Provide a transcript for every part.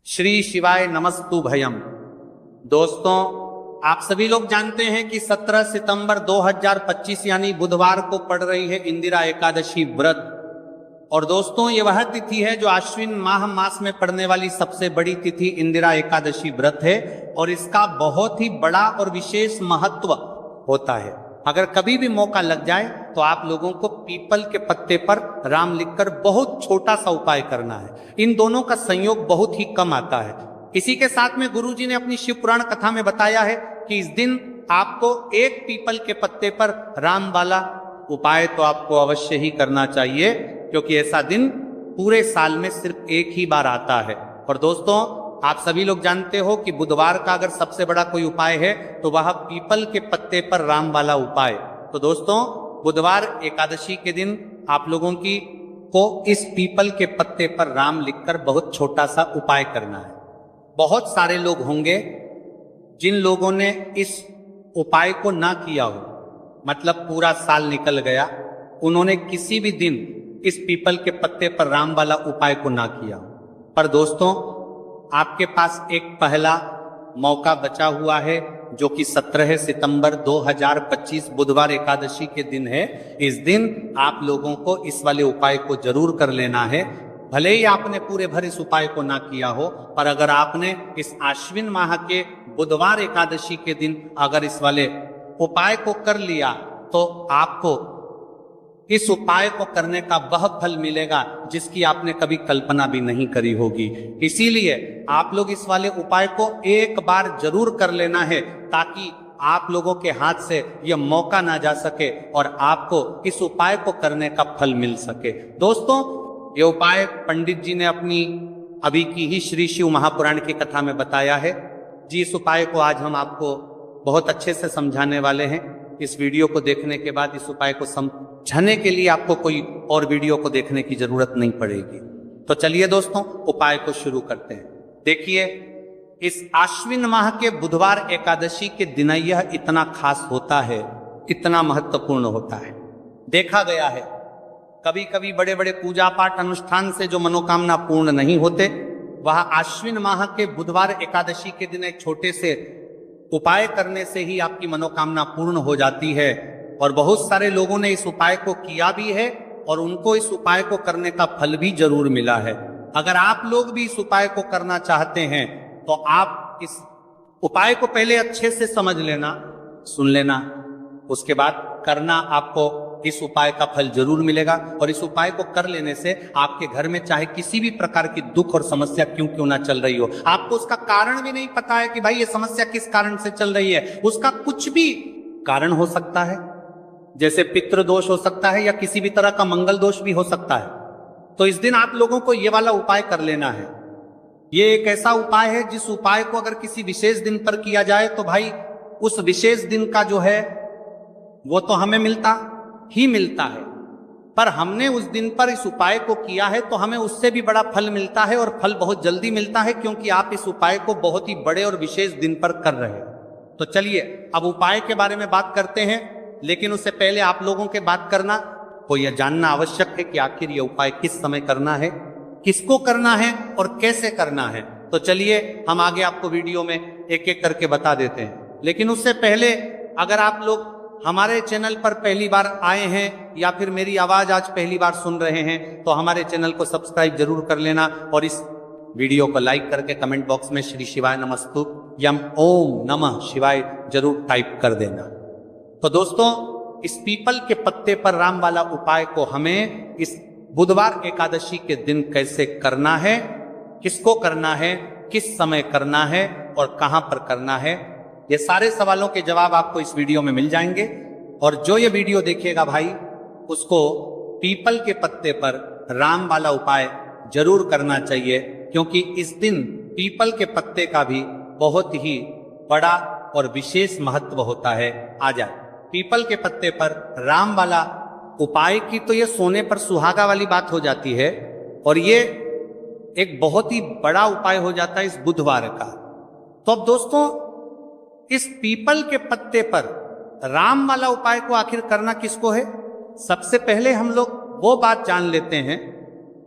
श्री शिवाय नमस्तु भयम। दोस्तों, आप सभी लोग जानते हैं कि 17 सितंबर 2025 यानी बुधवार को पड़ रही है इंदिरा एकादशी व्रत। और दोस्तों, ये वह तिथि है जो आश्विन मास में पड़ने वाली सबसे बड़ी तिथि इंदिरा एकादशी व्रत है और इसका बहुत ही बड़ा और विशेष महत्व होता है। अगर कभी भी मौका लग जाए तो आप लोगों को पीपल के पत्ते पर राम लिखकर बहुत छोटा सा उपाय करना है। इन दोनों का संयोग बहुत ही कम आता है। इसी के साथ में गुरुजी ने अपनी शिव पुराण कथा में बताया है कि इस दिन आपको एक पीपल के पत्ते पर राम वाला उपाय तो आपको अवश्य ही करना चाहिए, क्योंकि ऐसा दिन पूरे साल में सिर्फ एक ही बार आता है। और दोस्तों, आप सभी लोग जानते हो कि बुधवार का अगर सबसे बड़ा कोई उपाय है तो वह पीपल के पत्ते पर राम वाला उपाय। तो दोस्तों, बुधवार एकादशी के दिन आप लोगों को इस पीपल के पत्ते पर राम लिखकर बहुत छोटा सा उपाय करना है। बहुत सारे लोग होंगे जिन लोगों ने इस उपाय को ना किया हो, मतलब पूरा साल निकल गया, उन्होंने किसी भी दिन इस पीपल के पत्ते पर राम वाला उपाय को ना किया। पर दोस्तों, आपके पास एक पहला मौका बचा हुआ है जो कि 17 सितंबर 2025 बुधवार एकादशी के दिन है। इस दिन आप लोगों को इस वाले उपाय को जरूर कर लेना है। भले ही आपने पूरे भर इस उपाय को ना किया हो, पर अगर आपने इस आश्विन माह के बुधवार एकादशी के दिन अगर इस वाले उपाय को कर लिया तो आपको इस उपाय को करने का वह फल मिलेगा जिसकी आपने कभी कल्पना भी नहीं करी होगी। इसीलिए आप लोग इस वाले उपाय को एक बार जरूर कर लेना है, ताकि आप लोगों के हाथ से यह मौका ना जा सके और आपको इस उपाय को करने का फल मिल सके। दोस्तों, ये उपाय पंडित जी ने अपनी अभी की ही श्री शिव महापुराण की कथा में बताया है जी। इस उपाय को आज हम आपको बहुत अच्छे से समझाने वाले हैं। इस वीडियो को देखने के बाद इस उपाय को समझने के लिए आपको कोई और वीडियो को देखने की जरूरत नहीं पड़ेगी। तो चलिए दोस्तों, उपाय को शुरू करते हैं। देखिए, इस आश्विन माह के बुधवार एकादशी के दिन यह इतना खास होता है, इतना महत्वपूर्ण होता है। देखा गया है कभी कभी बड़े बड़े पूजा पाठ अनुष्ठान से जो मनोकामना पूर्ण नहीं होते, वह आश्विन माह के बुधवार एकादशी के दिन एक छोटे से उपाय करने से ही आपकी मनोकामना पूर्ण हो जाती है। और बहुत सारे लोगों ने इस उपाय को किया भी है और उनको इस उपाय को करने का फल भी जरूर मिला है। अगर आप लोग भी इस उपाय को करना चाहते हैं तो आप इस उपाय को पहले अच्छे से समझ लेना, सुन लेना, उसके बाद करना। आपको इस उपाय का फल जरूर मिलेगा। और इस उपाय को कर लेने से आपके घर में चाहे किसी भी प्रकार की दुख और समस्या क्यों ना चल रही हो, आपको उसका कारण भी नहीं पता है कि भाई ये समस्या किस कारण से चल रही है, उसका कुछ भी कारण हो सकता है। जैसे पितृ दोष हो सकता है या किसी भी तरह का मंगल दोष भी हो सकता है। तो इस दिन आप लोगों को ये वाला उपाय कर लेना है। ये एक ऐसा उपाय है जिस उपाय को अगर किसी विशेष दिन पर किया जाए तो भाई उस विशेष दिन का जो है वो तो हमें मिलता ही मिलता है, पर हमने उस दिन पर इस उपाय को किया है तो हमें उससे भी बड़ा फल मिलता है, और फल बहुत जल्दी मिलता है क्योंकि आप इस उपाय को बहुत ही बड़े और विशेष दिन पर कर रहे हैं। तो चलिए अब उपाय के बारे में बात करते हैं, लेकिन उससे पहले आप लोगों के बात करना को यह जानना आवश्यक है कि आखिर यह उपाय किस समय करना है, किसको करना है और कैसे करना है। तो चलिए हम आगे आपको वीडियो में एक एक करके बता देते हैं। लेकिन उससे पहले अगर आप लोग हमारे चैनल पर पहली बार आए हैं या फिर मेरी आवाज आज पहली बार सुन रहे हैं तो हमारे चैनल को सब्सक्राइब जरूर कर लेना और इस वीडियो को लाइक करके कमेंट बॉक्स में श्री शिवाय नमस्तु यम ओम नमः शिवाय जरूर टाइप कर देना। तो दोस्तों, इस पीपल के पत्ते पर राम वाला उपाय को हमें इस बुधवार एकादशी के दिन कैसे करना है, किसको करना है, किस समय करना है और कहां पर करना है, ये सारे सवालों के जवाब आपको इस वीडियो में मिल जाएंगे। और जो ये वीडियो देखेगा भाई उसको पीपल के पत्ते पर राम वाला उपाय जरूर करना चाहिए, क्योंकि इस दिन पीपल के पत्ते का भी बहुत ही बड़ा और विशेष महत्व होता है। आ जाए पीपल के पत्ते पर राम वाला उपाय की तो ये सोने पर सुहागा वाली बात हो जाती है, और ये एक बहुत ही बड़ा उपाय हो जाता है इस बुधवार का। तो अब दोस्तों, इस पीपल के पत्ते पर राम वाला उपाय को आखिर करना किसको है, सबसे पहले हम लोग वो बात जान लेते हैं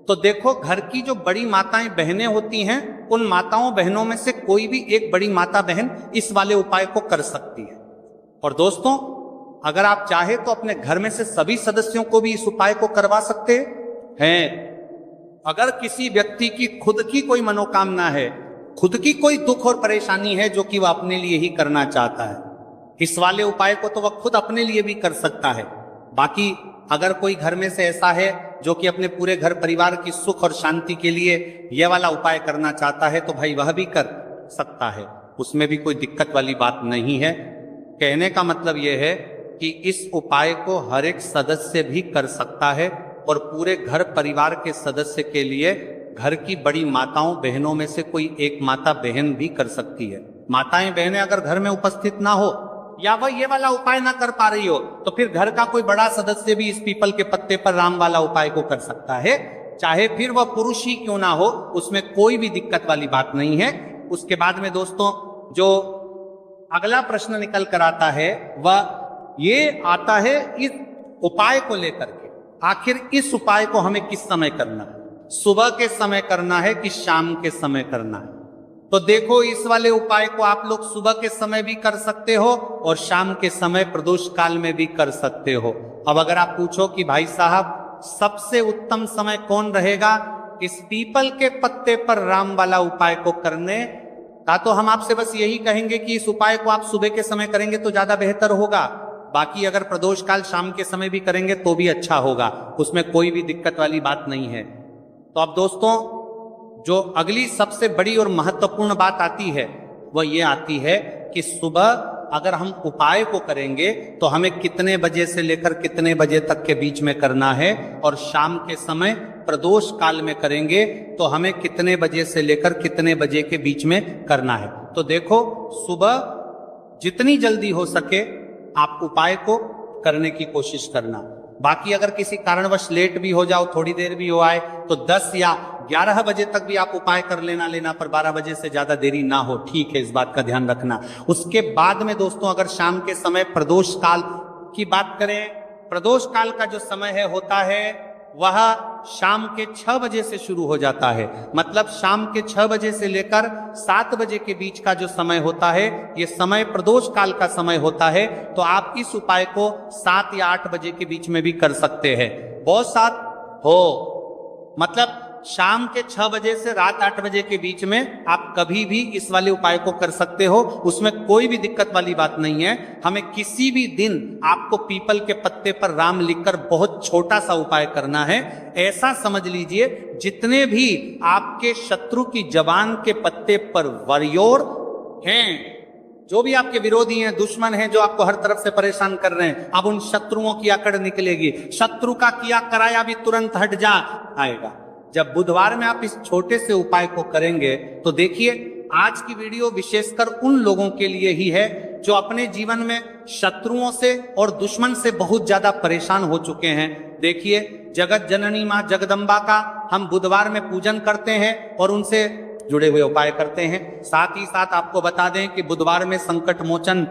तो देखो, घर की जो बड़ी माताएं बहनें होती हैं, उन माताओं बहनों में से कोई भी एक बड़ी माता बहन इस वाले उपाय को कर सकती है। और दोस्तों, अगर आप चाहे तो अपने घर में से सभी सदस्यों को भी इस उपाय को करवा सकते हैं। अगर किसी व्यक्ति की खुद की कोई मनोकामना है, खुद की कोई दुख और परेशानी है जो कि वह अपने लिए ही करना चाहता है, इस वाले उपाय को तो वह खुद अपने लिए भी कर सकता है। बाकी अगर कोई घर में से ऐसा है जो कि अपने पूरे घर परिवार की सुख और शांति के लिए यह वाला उपाय करना चाहता है, तो भाई वह भी कर सकता है, उसमें भी कोई दिक्कत वाली बात नहीं है। कहने का मतलब यह है कि इस उपाय को हर एक सदस्य भी कर सकता है और पूरे घर परिवार के सदस्य के लिए घर की बड़ी माताओं बहनों में से कोई एक माता बहन भी कर सकती है। माताएं बहनें अगर घर में उपस्थित ना हो या वह ये वाला उपाय ना कर पा रही हो, तो फिर घर का कोई बड़ा सदस्य भी इस पीपल के पत्ते पर राम वाला उपाय को कर सकता है, चाहे फिर वह पुरुष ही क्यों ना हो, उसमें कोई भी दिक्कत वाली बात नहीं है। उसके बाद में दोस्तों, जो अगला प्रश्न निकल कर आता है वह ये आता है इस उपाय को लेकर के, आखिर इस उपाय को हमें किस समय करना है, सुबह के समय करना है कि शाम के समय करना है। तो देखो, इस वाले उपाय को आप लोग सुबह के समय भी कर सकते हो और शाम के समय प्रदोष काल में भी कर सकते हो। अब अगर आप पूछो कि भाई साहब सबसे उत्तम समय कौन रहेगा इस पीपल के पत्ते पर राम वाला उपाय को करने का, तो हम आपसे बस यही कहेंगे कि इस उपाय को आप सुबह के समय करेंगे तो ज्यादा बेहतर होगा। बाकी अगर प्रदोष काल शाम के समय भी करेंगे तो भी अच्छा होगा, उसमें कोई भी दिक्कत वाली बात नहीं है। तो अब दोस्तों, जो अगली सबसे बड़ी और महत्वपूर्ण बात आती है वह ये आती है कि सुबह अगर हम उपाय को करेंगे तो हमें कितने बजे से लेकर कितने बजे तक के बीच में करना है, और शाम के समय प्रदोष काल में करेंगे तो हमें कितने बजे से लेकर कितने बजे के बीच में करना है। तो देखो, सुबह जितनी जल्दी हो सके आप उपाय को करने की कोशिश करना। बाकी अगर किसी कारणवश लेट भी हो जाओ, थोड़ी देर भी हो आए, तो 10 या 11 बजे तक भी आप उपाय कर लेना, पर 12 बजे से ज्यादा देरी ना हो, ठीक है, इस बात का ध्यान रखना। उसके बाद में दोस्तों, अगर शाम के समय प्रदोष काल की बात करें, प्रदोष काल का जो समय है होता है वह शाम के 6 बजे से शुरू हो जाता है। मतलब शाम के 6 बजे से लेकर 7 बजे के बीच का जो समय होता है, ये समय प्रदोष काल का समय होता है। तो आप इस उपाय को 7 या 8 बजे के बीच में भी कर सकते हैं। बहुत साथ हो, मतलब शाम के 6 बजे से रात 8 बजे के बीच में आप कभी भी इस वाले उपाय को कर सकते हो, उसमें कोई भी दिक्कत वाली बात नहीं है। हमें किसी भी दिन आपको पीपल के पत्ते पर राम लिखकर बहुत छोटा सा उपाय करना है। ऐसा समझ लीजिए जितने भी आपके शत्रु की जबान के पत्ते पर वरियोर हैं, जो भी आपके विरोधी हैं, दुश्मन हैं, जो आपको हर तरफ से परेशान कर रहे हैं, अब उन शत्रुओं की अकड़ निकलेगी। शत्रु का किया कराया भी तुरंत हट जा आएगा। जब बुधवार में आप इस छोटे से उपाय को करेंगे तो देखिए, आज की वीडियो विशेषकर उन लोगों के लिए ही है जो अपने जीवन में शत्रुओं से और दुश्मन से बहुत ज्यादा परेशान हो चुके हैं। देखिए, जगत जननी मां जगदम्बा का हम बुधवार में पूजन करते हैं और उनसे जुड़े हुए उपाय करते हैं। साथ ही साथ आपको बता दें कि बुधवार में संकट मोचन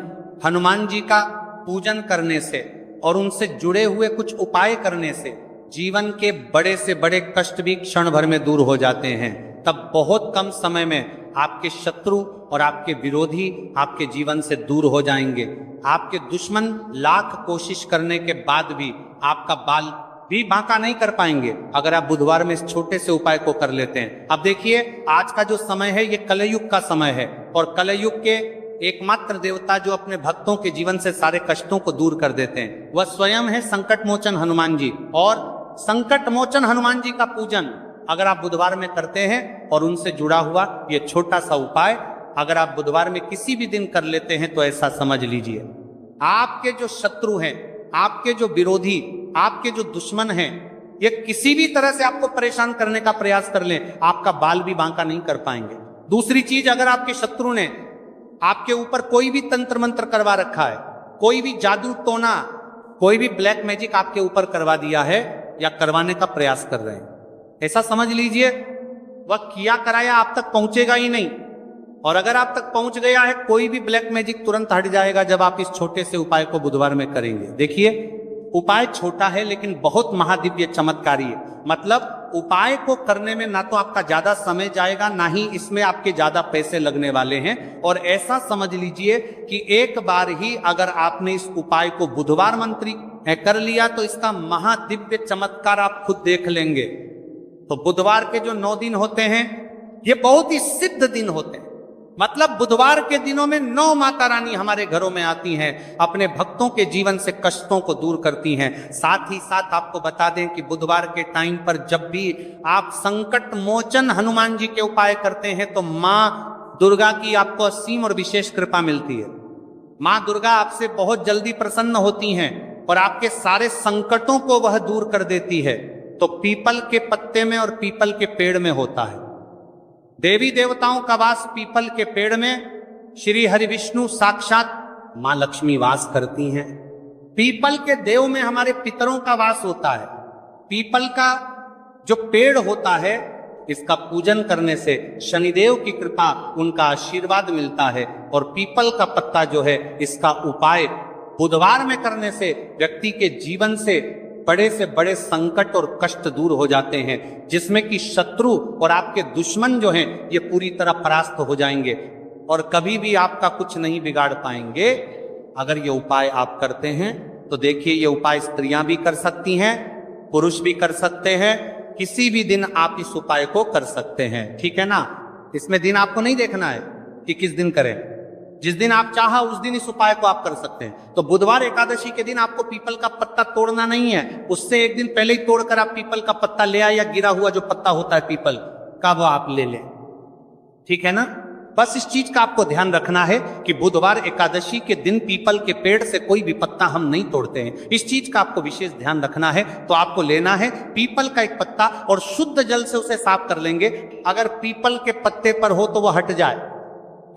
हनुमान जी का पूजन करने से और उनसे जुड़े हुए कुछ उपाय करने से जीवन के बड़े से बड़े कष्ट भी क्षण भर में दूर हो जाते हैं। तब बहुत कम समय में आपके शत्रु और आपके विरोधी आपके जीवन से दूर हो जाएंगे। आपके दुश्मन लाख कोशिश करने के बाद भी आपका बाल भी बांका नहीं कर पाएंगे अगर आप बुधवार में इस छोटे से उपाय को कर लेते हैं। अब देखिए, आज का जो समय है ये कलयुग का समय है, और कलयुग के एकमात्र देवता जो अपने भक्तों के जीवन से सारे कष्टों को दूर कर देते हैं वह स्वयं है संकट मोचन हनुमान जी। और संकट मोचन हनुमान जी का पूजन अगर आप बुधवार में करते हैं और उनसे जुड़ा हुआ ये छोटा सा उपाय अगर आप बुधवार में किसी भी दिन कर लेते हैं, तो ऐसा समझ लीजिए आपके जो शत्रु हैं, आपके जो विरोधी, आपके जो दुश्मन हैं, ये किसी भी तरह से आपको परेशान करने का प्रयास कर लें, आपका बाल भी बांका नहीं कर पाएंगे। दूसरी चीज, अगर आपके शत्रु ने आपके ऊपर कोई भी तंत्र मंत्र करवा रखा है, कोई भी जादू टोना, कोई भी ब्लैक मैजिक आपके ऊपर करवा दिया है या करवाने का प्रयास कर रहे हैं, ऐसा समझ लीजिए वह किया कराया आप तक पहुंचेगा ही नहीं। और अगर आप तक पहुंच गया है, कोई भी ब्लैक मैजिक तुरंत हट जाएगा जब आप इस छोटे से उपाय को बुधवार में करेंगे। देखिए, उपाय छोटा है लेकिन बहुत महादिव्य चमत्कारी है। मतलब उपाय को करने में ना तो आपका ज्यादा समय जाएगा, ना ही इसमें आपके ज्यादा पैसे लगने वाले हैं। और ऐसा समझ लीजिए कि एक बार ही अगर आपने इस उपाय को बुधवार मंत्री कर लिया तो इसका महादिव्य चमत्कार आप खुद देख लेंगे। तो बुधवार के जो 9 दिन होते हैं ये बहुत ही सिद्ध दिन होते हैं। मतलब बुधवार के दिनों में 9 माता रानी हमारे घरों में आती हैं, अपने भक्तों के जीवन से कष्टों को दूर करती हैं। साथ ही साथ आपको बता दें कि बुधवार के टाइम पर जब भी आप संकट मोचन हनुमान जी के उपाय करते हैं तो माँ दुर्गा की आपको असीम और विशेष कृपा मिलती है। माँ दुर्गा आपसे बहुत जल्दी प्रसन्न होती हैं और आपके सारे संकटों को वह दूर कर देती है। तो पीपल के पत्ते में और पीपल के पेड़ में होता है। देवी देवताओं का वास पीपल के पेड़ में। श्री हरि विष्णु साक्षात मां लक्ष्मी वास करती हैं। पीपल के देव में हमारे पितरों का वास होता है। पीपल का जो पेड़ होता है इसका पूजन करने से शनिदेव की कृपा, उनका आशीर्वाद मिलता है। और पीपल का पत्ता जो है इसका उपाय बुधवार में करने से व्यक्ति के जीवन से बड़े संकट और कष्ट दूर हो जाते हैं, जिसमें कि शत्रु और आपके दुश्मन जो हैं ये पूरी तरह परास्त हो जाएंगे और कभी भी आपका कुछ नहीं बिगाड़ पाएंगे अगर ये उपाय आप करते हैं। तो देखिए ये उपाय स्त्रियां भी कर सकती हैं, पुरुष भी कर सकते हैं। किसी भी दिन आप इस उपाय को कर सकते हैं, ठीक है ना। इसमें दिन आपको नहीं देखना है कि किस दिन करें, जिस दिन आप चाहा उस दिन इस उपाय को आप कर सकते हैं। तो बुधवार एकादशी के दिन आपको पीपल का पत्ता तोड़ना नहीं है, उससे एक दिन पहले ही तोड़कर आप पीपल का पत्ता ले आए, या गिरा हुआ जो पत्ता होता है पीपल का वो आप ले लें, ठीक है ना। बस इस चीज का आपको ध्यान रखना है कि बुधवार एकादशी के दिन पीपल के पेड़ से कोई भी पत्ता हम नहीं तोड़ते हैं। इस चीज का आपको विशेष ध्यान रखना है। तो आपको लेना है पीपल का एक पत्ता और शुद्ध जल से उसे साफ कर लेंगे। अगर पीपल के पत्ते पर हो तो वह हट जाए,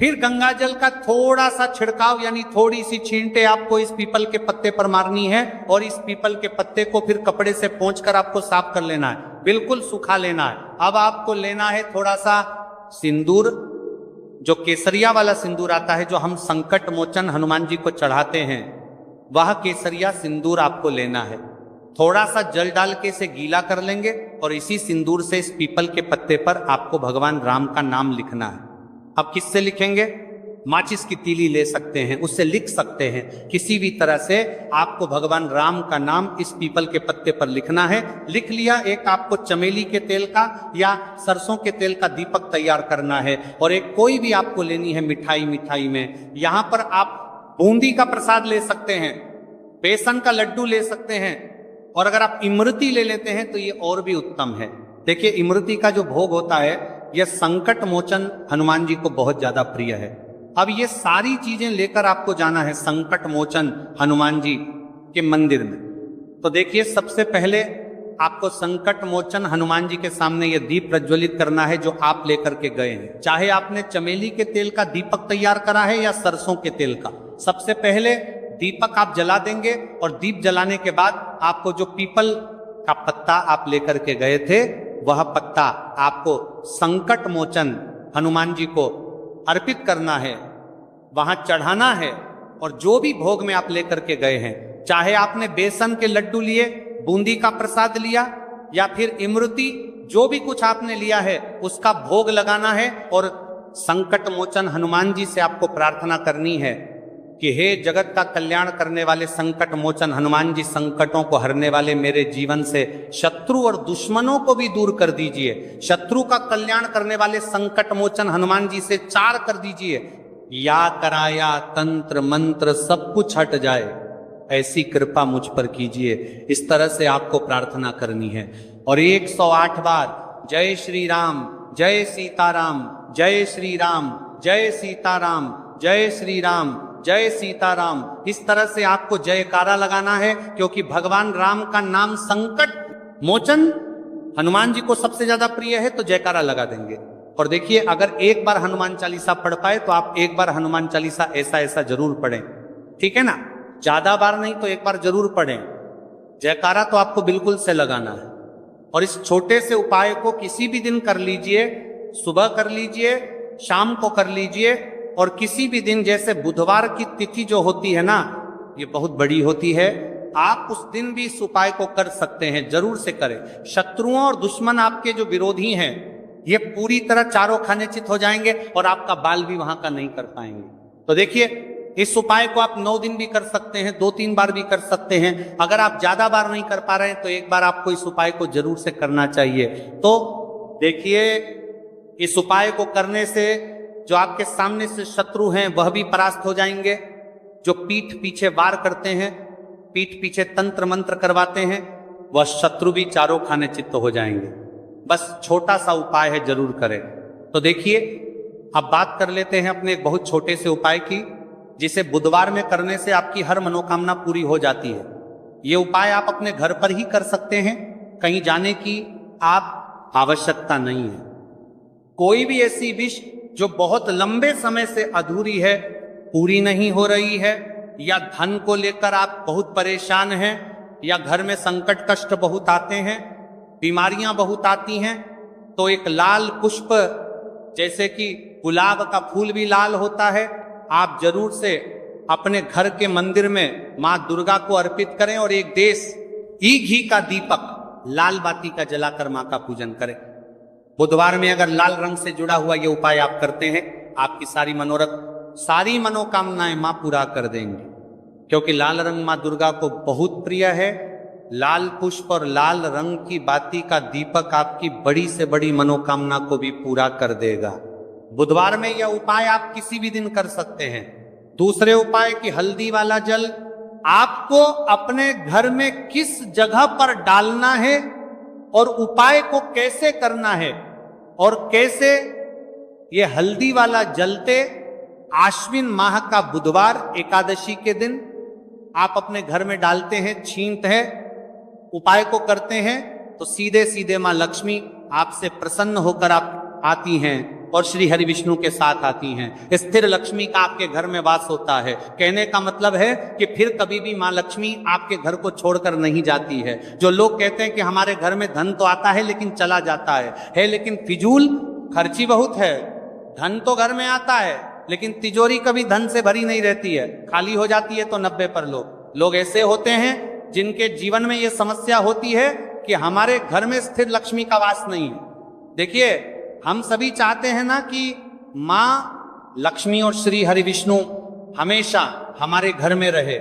फिर गंगा जल का थोड़ा सा छिड़काव यानी थोड़ी सी छींटे आपको इस पीपल के पत्ते पर मारनी है और इस पीपल के पत्ते को फिर कपड़े से पोंछकर आपको साफ कर लेना है, बिल्कुल सूखा लेना है। अब आपको लेना है थोड़ा सा सिंदूर, जो केसरिया वाला सिंदूर आता है जो हम संकट मोचन हनुमान जी को चढ़ाते हैं, वह केसरिया सिंदूर आपको लेना है। थोड़ा सा जल डाल के इसे गीला कर लेंगे और इसी सिंदूर से इस पीपल के पत्ते पर आपको भगवान राम का नाम लिखना है। अब किससे लिखेंगे? माचिस की तीली ले सकते हैं, उससे लिख सकते हैं। किसी भी तरह से आपको भगवान राम का नाम इस पीपल के पत्ते पर लिखना है। लिख लिया, एक आपको चमेली के तेल का या सरसों के तेल का दीपक तैयार करना है और एक कोई भी आपको लेनी है मिठाई में। यहां पर आप बूंदी का प्रसाद ले सकते हैं, बेसन का लड्डू ले सकते हैं और अगर आप इमरती ले लेते हैं तो ये और भी उत्तम है। देखिए इमरती का जो भोग होता है यह संकट मोचन हनुमान जी को बहुत ज्यादा प्रिय है। अब ये सारी चीजें लेकर आपको जाना है संकट मोचन हनुमान जी के मंदिर में। तो देखिए सबसे पहले आपको संकट मोचन हनुमान जी के सामने ये दीप प्रज्वलित करना है जो आप लेकर के गए हैं। चाहे आपने चमेली के तेल का दीपक तैयार करा है या सरसों के तेल का, सबसे पहले दीपक आप जला देंगे और दीप जलाने के बाद आपको जो पीपल का पत्ता आप लेकर के गए थे वह पत्ता आपको संकट मोचन हनुमान जी को अर्पित करना है, वहां चढ़ाना है। और जो भी भोग में आप लेकर के गए हैं, चाहे आपने बेसन के लड्डू लिए, बूंदी का प्रसाद लिया या फिर इमरती, जो भी कुछ आपने लिया है उसका भोग लगाना है और संकट मोचन हनुमान जी से आपको प्रार्थना करनी है कि हे जगत का कल्याण करने वाले संकट मोचन हनुमान जी, संकटों को हरने वाले मेरे जीवन से शत्रु और दुश्मनों को भी दूर कर दीजिए। शत्रु का कल्याण करने वाले संकट मोचन हनुमान जी से चार कर दीजिए। या कराया तंत्र मंत्र सब कुछ हट जाए, ऐसी कृपा मुझ पर कीजिए। इस तरह से आपको प्रार्थना करनी है और 108 बार जय श्री राम, जय सीताराम, जय श्री राम, जय सीताराम, जय श्री राम, जय सीताराम, इस तरह से आपको जयकारा लगाना है। क्योंकि भगवान राम का नाम संकट मोचन हनुमान जी को सबसे ज्यादा प्रिय है, तो जयकारा लगा देंगे। और देखिए अगर एक बार हनुमान चालीसा पढ़ पाए तो आप एक बार हनुमान चालीसा ऐसा जरूर पढ़ें, ठीक है ना। ज्यादा बार नहीं तो एक बार जरूर पढ़ें। जयकारा तो आपको बिल्कुल से लगाना है। और इस छोटे से उपाय को किसी भी दिन कर लीजिए, सुबह कर लीजिए, शाम को कर लीजिए और किसी भी दिन, जैसे बुधवार की तिथि जो होती है ना, ये बहुत बड़ी होती है। आप उस दिन भी इस उपाय को कर सकते हैं, जरूर से करें। शत्रुओं और दुश्मन आपके जो विरोधी हैं ये पूरी तरह चारों खाने चित हो जाएंगे और आपका बाल भी वहां का नहीं कर पाएंगे। तो देखिए, इस उपाय को आप 9 दिन भी कर सकते हैं, 2-3 बार भी कर सकते हैं। अगर आप ज्यादा बार नहीं कर पा रहे हैं तो एक बार आपको इस उपाय को जरूर से करना चाहिए। तो देखिए, इस उपाय को करने से जो आपके सामने से शत्रु हैं वह भी परास्त हो जाएंगे। जो पीठ पीछे वार करते हैं, पीठ पीछे तंत्र मंत्र करवाते हैं, वह शत्रु भी चारों खाने चित्त हो जाएंगे। बस छोटा सा उपाय है, जरूर करें। तो देखिए, अब बात कर लेते हैं अपने एक बहुत छोटे से उपाय की, जिसे बुधवार में करने से आपकी हर मनोकामना पूरी हो जाती है। ये उपाय आप अपने घर पर ही कर सकते हैं, कहीं जाने की आप आवश्यकता नहीं है। कोई भी ऐसी विश जो बहुत लंबे समय से अधूरी है, पूरी नहीं हो रही है, या धन को लेकर आप बहुत परेशान हैं, या घर में संकट कष्ट बहुत आते हैं, बीमारियां बहुत आती हैं, तो एक लाल पुष्प, जैसे कि गुलाब का फूल भी लाल होता है, आप जरूर से अपने घर के मंदिर में मां दुर्गा को अर्पित करें और एक देश घी का दीपक लाल बाती का जलाकर मां का पूजन करें। बुधवार में अगर लाल रंग से जुड़ा हुआ ये उपाय आप करते हैं, आपकी सारी मनोरथ, सारी मनोकामनाएं मां पूरा कर देंगे, क्योंकि लाल रंग मां दुर्गा को बहुत प्रिय है। लाल पुष्प और लाल रंग की बाती का दीपक आपकी बड़ी से बड़ी मनोकामना को भी पूरा कर देगा। बुधवार में यह उपाय आप किसी भी दिन कर सकते हैं। दूसरे उपाय की हल्दी वाला जल आपको अपने घर में किस जगह पर डालना है और उपाय को कैसे करना है और कैसे ये हल्दी वाला जलते आश्विन माह का बुधवार एकादशी के दिन आप अपने घर में डालते हैं, छींट है, उपाय को करते हैं, तो सीधे सीधे मां लक्ष्मी आपसे प्रसन्न होकर आप आती हैं और श्री हरि विष्णु के साथ आती हैं। स्थिर लक्ष्मी का आपके घर में वास होता है। कहने का मतलब है कि फिर कभी भी मां लक्ष्मी आपके घर को छोड़कर नहीं जाती है। जो लोग कहते हैं कि हमारे घर में धन तो आता है लेकिन चला जाता है लेकिन फिजूल खर्ची बहुत है। धन तो घर में आता है लेकिन तिजोरी कभी धन से भरी नहीं रहती है, खाली हो जाती है। तो 90 पर लोग ऐसे होते हैं जिनके जीवन में यह समस्या होती है कि हमारे घर में स्थिर लक्ष्मी का वास नहीं है। देखिए, हम सभी चाहते हैं ना कि मां लक्ष्मी और श्री हरि विष्णु हमेशा हमारे घर में रहे,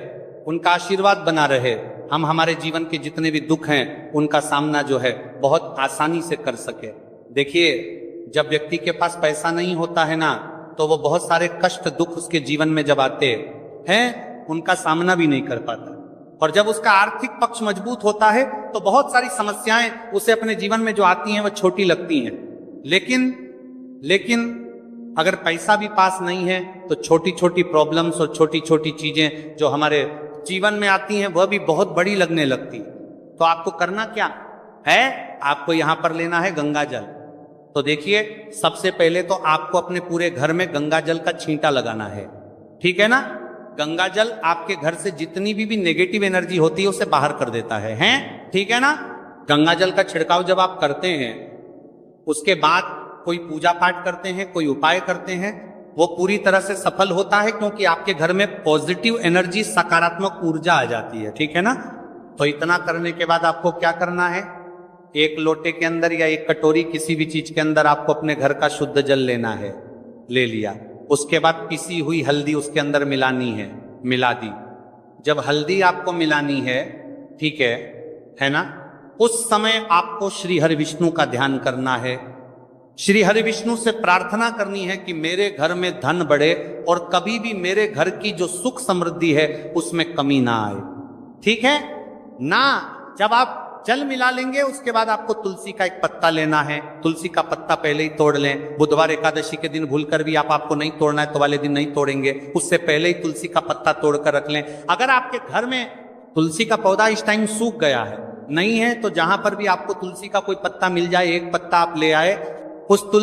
उनका आशीर्वाद बना रहे, हम हमारे जीवन के जितने भी दुख हैं उनका सामना जो है बहुत आसानी से कर सके। देखिए, जब व्यक्ति के पास पैसा नहीं होता है ना, तो वो बहुत सारे कष्ट दुख उसके जीवन में जब आते हैं उनका सामना भी नहीं कर पाता, और जब उसका आर्थिक पक्ष मजबूत होता है तो बहुत सारी समस्याएं उसे अपने जीवन में जो आती हैं वह छोटी लगती हैं। लेकिन अगर पैसा भी पास नहीं है तो छोटी छोटी प्रॉब्लम्स और छोटी छोटी चीजें जो हमारे जीवन में आती हैं वह भी बहुत बड़ी लगने लगती। तो आपको करना क्या है, आपको यहां पर लेना है गंगा जल। तो देखिए, सबसे पहले तो आपको अपने पूरे घर में गंगा जल का छींटा लगाना है, ठीक है ना। गंगा जल आपके घर से जितनी भी नेगेटिव एनर्जी होती है उसे बाहर कर देता है, ठीक है ना। गंगा जल का छिड़काव जब आप करते हैं, उसके बाद कोई पूजा पाठ करते हैं, कोई उपाय करते हैं, वो पूरी तरह से सफल होता है, क्योंकि आपके घर में पॉजिटिव एनर्जी, सकारात्मक ऊर्जा आ जाती है, ठीक है ना। तो इतना करने के बाद आपको क्या करना है, एक लोटे के अंदर या एक कटोरी किसी भी चीज के अंदर आपको अपने घर का शुद्ध जल लेना है। ले लिया, उसके बाद पिसी हुई हल्दी उसके अंदर मिलानी है, मिला दी। जब हल्दी आपको मिलानी है, ठीक है ना, उस समय आपको श्री हरि विष्णु का ध्यान करना है। श्री हरि विष्णु से प्रार्थना करनी है कि मेरे घर में धन बढ़े और कभी भी मेरे घर की जो सुख समृद्धि है उसमें कमी ना आए, ठीक है ना। जब आप जल मिला लेंगे उसके बाद आपको तुलसी का एक पत्ता लेना है। तुलसी का पत्ता पहले ही तोड़ लें। बुधवार एकादशी के दिन भूलकर भी आपको नहीं तोड़ना है तो वाले दिन नहीं तोड़ेंगे, उससे पहले ही तुलसी का पत्ता तोड़कर रख लें। अगर आपके घर में तुलसी का पौधा इस टाइम सूख गया है, नहीं है, तो जहां पर भी आपको तुलसी का कोई पत्ता मिल जाए, एक पत्ता आप ले आए, उस तुलसी